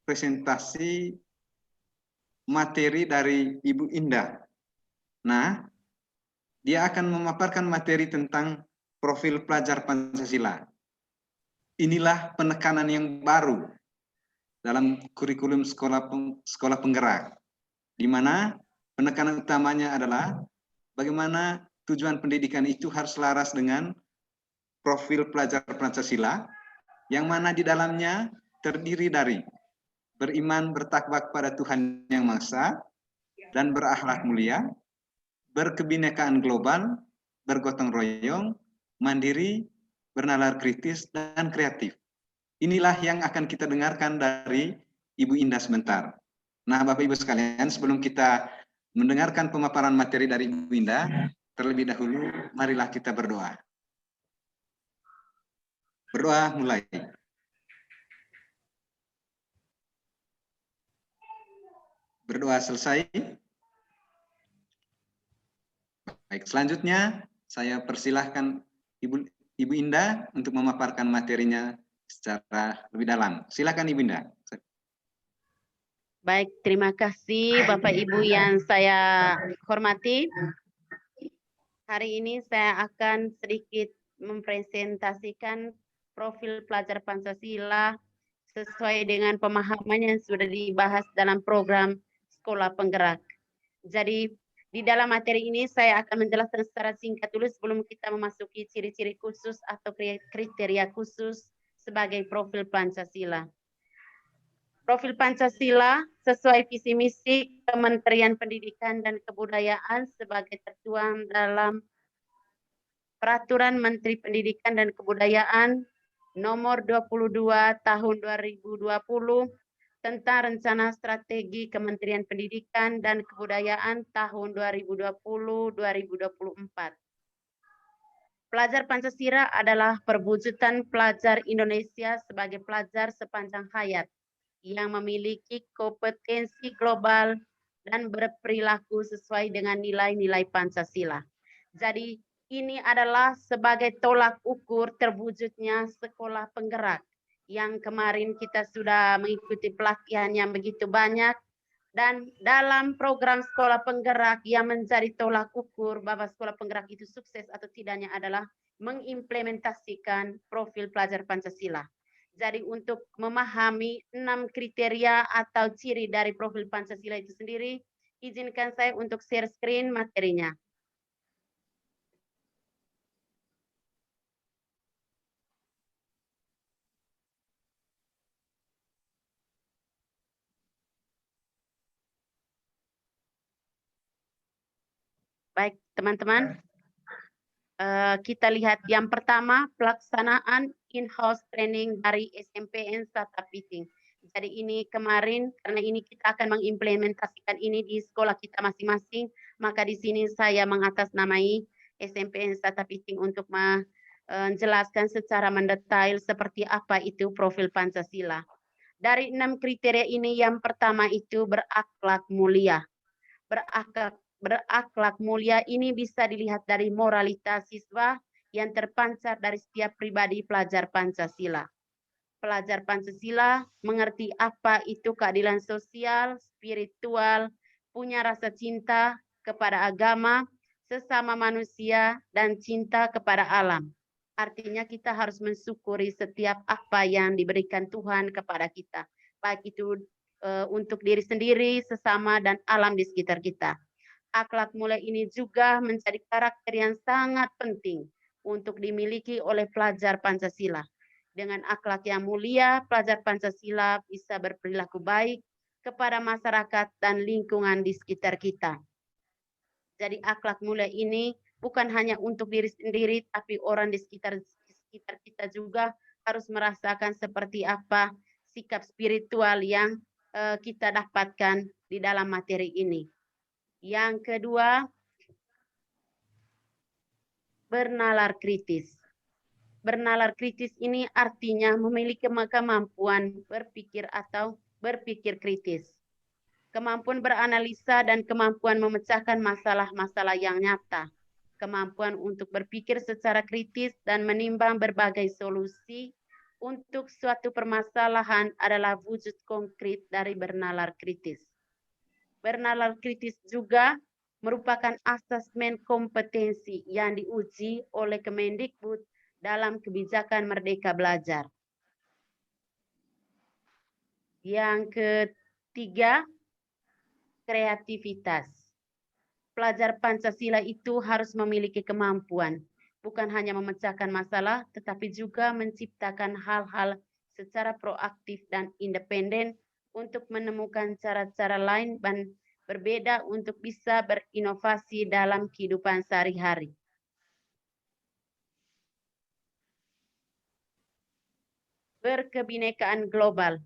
presentasi materi dari Ibu Indah. Nah, dia akan memaparkan materi tentang profil pelajar Pancasila. Inilah penekanan yang baru dalam kurikulum sekolah penggerak, di mana penekanan utamanya adalah bagaimana tujuan pendidikan itu harus selaras dengan profil pelajar Pancasila, yang mana di dalamnya terdiri dari beriman bertakwa kepada Tuhan Yang Maha Esa dan berakhlak mulia, berkebinekaan global, bergotong royong, mandiri, bernalar kritis, dan kreatif. Inilah yang akan kita dengarkan dari Ibu Indah sebentar. Nah, Bapak Ibu sekalian, sebelum kita mendengarkan pemaparan materi dari Ibu Indah, terlebih dahulu marilah kita berdoa. Berdoa mulai. Berdoa selesai. Baik, selanjutnya saya persilahkan Ibu Indah untuk memaparkan materinya secara lebih dalam. Silakan Ibu Indah. Baik, terima kasih Bapak Ibu yang saya hormati. Hari ini saya akan sedikit mempresentasikan profil pelajar Pancasila sesuai dengan pemahaman yang sudah dibahas dalam program Sekolah Penggerak. Jadi di dalam materi ini saya akan menjelaskan secara singkat dulu sebelum kita memasuki ciri-ciri khusus atau kriteria khusus sebagai profil Pancasila. Profil Pancasila sesuai visi misi Kementerian Pendidikan dan Kebudayaan sebagai tertuang dalam Peraturan Menteri Pendidikan dan Kebudayaan Nomor 22 Tahun 2020 tentang Rencana Strategi Kementerian Pendidikan dan Kebudayaan tahun 2020-2024. Pelajar Pancasila adalah perwujudan pelajar Indonesia sebagai pelajar sepanjang hayat yang memiliki kompetensi global dan berperilaku sesuai dengan nilai-nilai Pancasila. Jadi ini adalah sebagai tolak ukur terwujudnya sekolah penggerak yang kemarin kita sudah mengikuti pelatihan yang begitu banyak, dan dalam program sekolah penggerak yang menjadi tolak ukur bahwa sekolah penggerak itu sukses atau tidaknya adalah mengimplementasikan profil pelajar Pancasila. Jadi untuk memahami 6 kriteria atau ciri dari profil Pancasila itu sendiri, izinkan saya untuk share screen materinya. Baik, teman-teman. Kita lihat yang pertama, pelaksanaan in-house training dari SMPN Sata Piting. Jadi ini kemarin, karena ini kita akan mengimplementasikan ini di sekolah kita masing-masing, maka di sini saya mengatasnamai SMPN Sata Piting untuk menjelaskan secara mendetail seperti apa itu profil Pancasila. Dari 6 kriteria ini, yang pertama itu berakhlak mulia. Berakhlak mulia ini bisa dilihat dari moralitas siswa yang terpancar dari setiap pribadi pelajar Pancasila. Pelajar Pancasila mengerti apa itu keadilan sosial, spiritual, punya rasa cinta kepada agama, sesama manusia, dan cinta kepada alam. Artinya kita harus mensyukuri setiap apa yang diberikan Tuhan kepada kita, baik itu untuk diri sendiri, sesama, dan alam di sekitar kita. Akhlak mulia ini juga menjadi karakter yang sangat penting untuk dimiliki oleh pelajar Pancasila. Dengan akhlak yang mulia, pelajar Pancasila bisa berperilaku baik kepada masyarakat dan lingkungan di sekitar kita. Jadi akhlak mulia ini bukan hanya untuk diri sendiri, tapi orang di sekitar kita juga harus merasakan seperti apa sikap spiritual yang kita dapatkan di dalam materi ini. Yang kedua, bernalar kritis. Bernalar kritis ini artinya memiliki kemampuan berpikir atau berpikir kritis. Kemampuan beranalisa dan kemampuan memecahkan masalah-masalah yang nyata. Kemampuan untuk berpikir secara kritis dan menimbang berbagai solusi untuk suatu permasalahan adalah wujud konkret dari bernalar kritis. Bernalar kritis juga merupakan asesmen kompetensi yang diuji oleh Kemendikbud dalam kebijakan Merdeka Belajar. Yang ketiga, kreativitas. Pelajar Pancasila itu harus memiliki kemampuan, bukan hanya memecahkan masalah, tetapi juga menciptakan hal-hal secara proaktif dan independen untuk menemukan cara-cara lain dan berbeda untuk bisa berinovasi dalam kehidupan sehari-hari. Berkebinekaan global.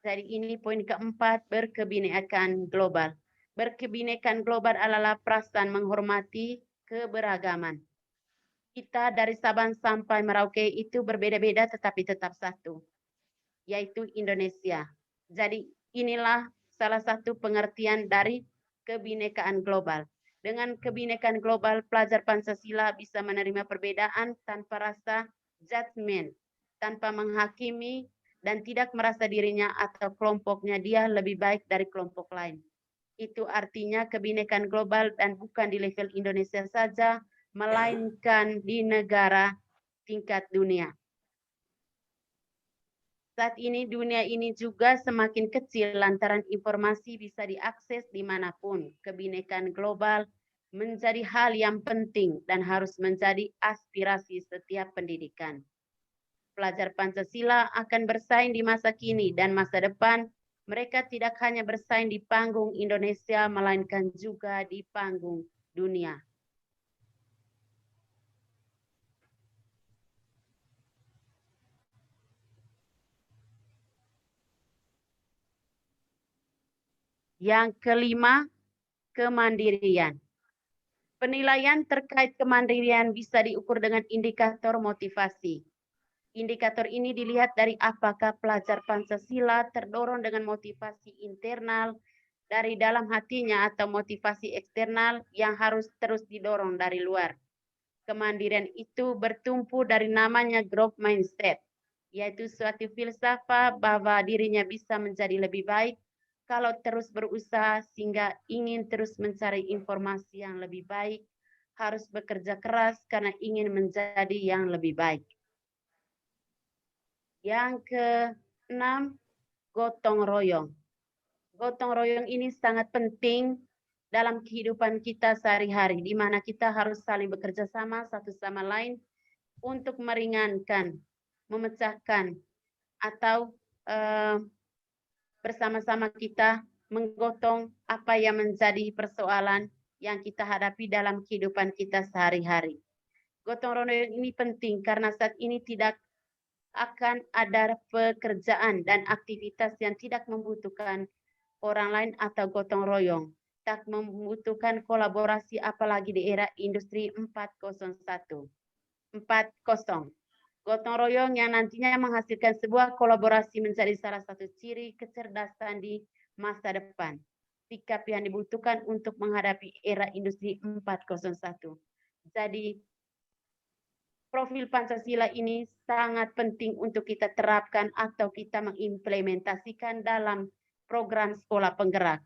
Jadi ini poin keempat, berkebinekaan global. Berkebinekaan global adalah perasaan menghormati keberagaman. Kita dari Sabang sampai Merauke itu berbeda-beda tetapi tetap satu, yaitu Indonesia. Jadi inilah salah satu pengertian dari kebinekaan global. Dengan kebinekaan global, pelajar Pancasila bisa menerima perbedaan tanpa rasa judgment, tanpa menghakimi, dan tidak merasa dirinya atau kelompoknya dia lebih baik dari kelompok lain. Itu artinya kebinekaan global dan bukan di level Indonesia saja, melainkan di negara tingkat dunia. Saat ini dunia ini juga semakin kecil lantaran informasi bisa diakses dimanapun. Kebinekaan global menjadi hal yang penting dan harus menjadi aspirasi setiap pendidikan. Pelajar Pancasila akan bersaing di masa kini dan masa depan. Mereka tidak hanya bersaing di panggung Indonesia, melainkan juga di panggung dunia. Yang kelima, kemandirian. Penilaian terkait kemandirian bisa diukur dengan indikator motivasi. Indikator ini dilihat dari apakah pelajar Pancasila terdorong dengan motivasi internal dari dalam hatinya atau motivasi eksternal yang harus terus didorong dari luar. Kemandirian itu bertumpu dari namanya growth mindset, yaitu suatu filsafat bahwa dirinya bisa menjadi lebih baik kalau terus berusaha sehingga ingin terus mencari informasi yang lebih baik, harus bekerja keras karena ingin menjadi yang lebih baik. Yang keenam, gotong royong. Gotong royong ini sangat penting dalam kehidupan kita sehari-hari, di mana kita harus saling bekerja sama satu sama lain untuk meringankan, memecahkan, atau bersama-sama kita menggotong apa yang menjadi persoalan yang kita hadapi dalam kehidupan kita sehari-hari. Gotong royong ini penting karena saat ini tidak akan ada pekerjaan dan aktivitas yang tidak membutuhkan orang lain atau gotong royong, tak membutuhkan kolaborasi apalagi di era industri 4.0. Gotong royong yang nantinya menghasilkan sebuah kolaborasi menjadi salah satu ciri kecerdasan di masa depan. Sikap yang dibutuhkan untuk menghadapi era industri 4.0. Jadi profil Pancasila ini sangat penting untuk kita terapkan atau kita mengimplementasikan dalam program sekolah penggerak.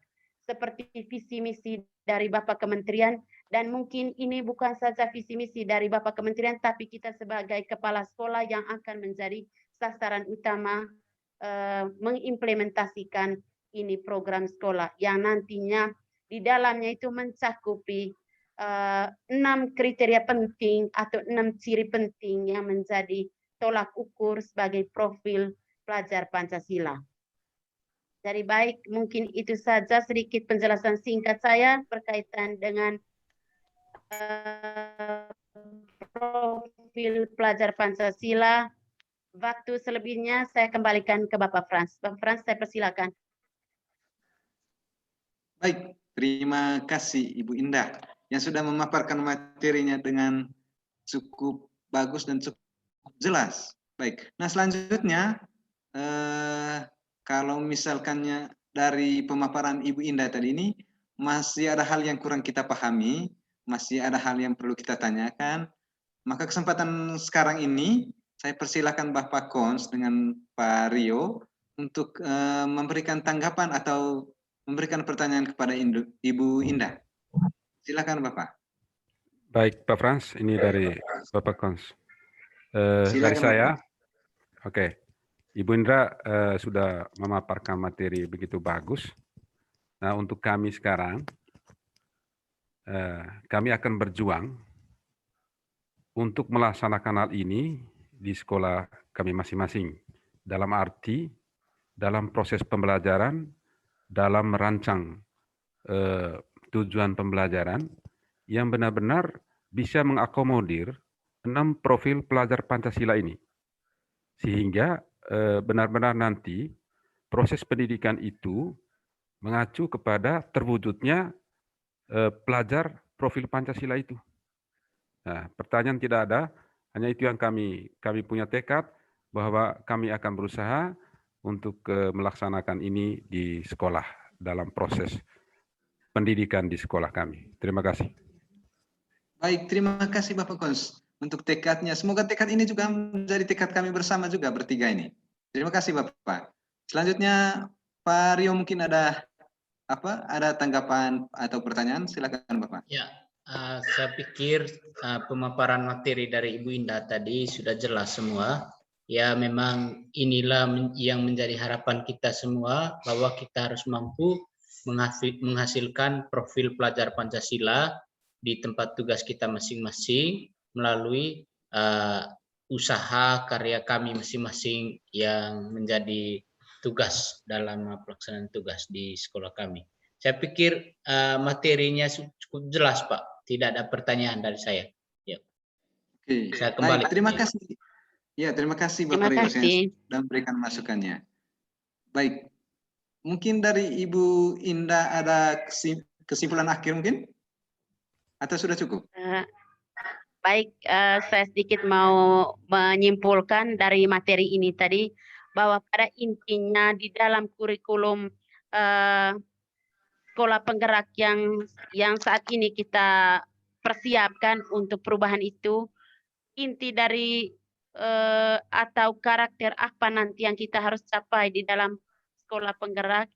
Seperti visi misi dari Bapak Kementerian, dan mungkin ini bukan saja visi misi dari Bapak Kementerian, tapi kita sebagai kepala sekolah yang akan menjadi sasaran utama mengimplementasikan ini program sekolah yang nantinya di dalamnya itu mencakupi 6 kriteria penting atau 6 ciri penting yang menjadi tolak ukur sebagai profil pelajar Pancasila. Jadi baik, mungkin itu saja sedikit penjelasan singkat saya berkaitan dengan profil pelajar Pancasila. Waktu selebihnya saya kembalikan ke Bapak Frans. Bapak Frans, saya persilakan. Baik, terima kasih Ibu Indah yang sudah memaparkan materinya dengan cukup bagus dan cukup jelas. Baik, nah selanjutnya kalau misalkannya dari pemaparan Ibu Indah tadi ini masih ada hal yang kurang kita pahami, masih ada hal yang perlu kita tanyakan, maka kesempatan sekarang ini saya persilakan Bapak Kons dengan Pak Rio untuk memberikan tanggapan atau memberikan pertanyaan kepada Ibu Indah. Silakan Bapak. Baik, Pak Frans, ini dari Bapak Kons. Dari Silakan, saya, Bapak. oke. Ibu Indra sudah memaparkan materi begitu bagus. Nah, untuk kami sekarang, kami akan berjuang untuk melaksanakan hal ini di sekolah kami masing-masing. Dalam arti, dalam proses pembelajaran, dalam merancang tujuan pembelajaran yang benar-benar bisa mengakomodir 6 profil pelajar Pancasila ini. Sehingga benar-benar nanti proses pendidikan itu mengacu kepada terwujudnya pelajar profil Pancasila itu. Nah, pertanyaan tidak ada, hanya itu yang kami punya tekad bahwa kami akan berusaha untuk melaksanakan ini di sekolah dalam proses pendidikan di sekolah kami. Terima kasih. Baik, terima kasih Bapak Kons untuk tekadnya. Semoga tekad ini juga menjadi tekad kami bersama juga bertiga ini. Terima kasih Bapak. Selanjutnya Pak Rio mungkin ada tanggapan atau pertanyaan? Silakan Bapak. Ya, saya pikir pemaparan materi dari Ibu Indah tadi sudah jelas semua. Ya, memang inilah yang menjadi harapan kita semua, bahwa kita harus mampu menghasilkan profil pelajar Pancasila di tempat tugas kita masing-masing melalui usaha karya kami masing-masing yang menjadi tugas dalam pelaksanaan tugas di sekolah kami. Saya pikir materinya cukup jelas, Pak. Tidak ada pertanyaan dari saya. Ya. Oke. Saya kembali. Baik, terima kasih. Ya, terima kasih Bapak Rio sudah memberikan masukannya. Baik, mungkin dari Ibu Indah ada kesimpulan akhir mungkin? Atau sudah cukup? Baik, saya sedikit mau menyimpulkan dari materi ini tadi, bahwa pada intinya di dalam kurikulum sekolah penggerak yang saat ini kita persiapkan untuk perubahan itu, inti dari atau karakter apa nanti yang kita harus capai di dalam sekolah penggerak,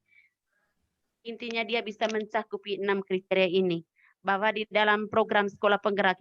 intinya dia bisa mencakupi 6 kriteria ini, bahwa di dalam program sekolah penggerak itu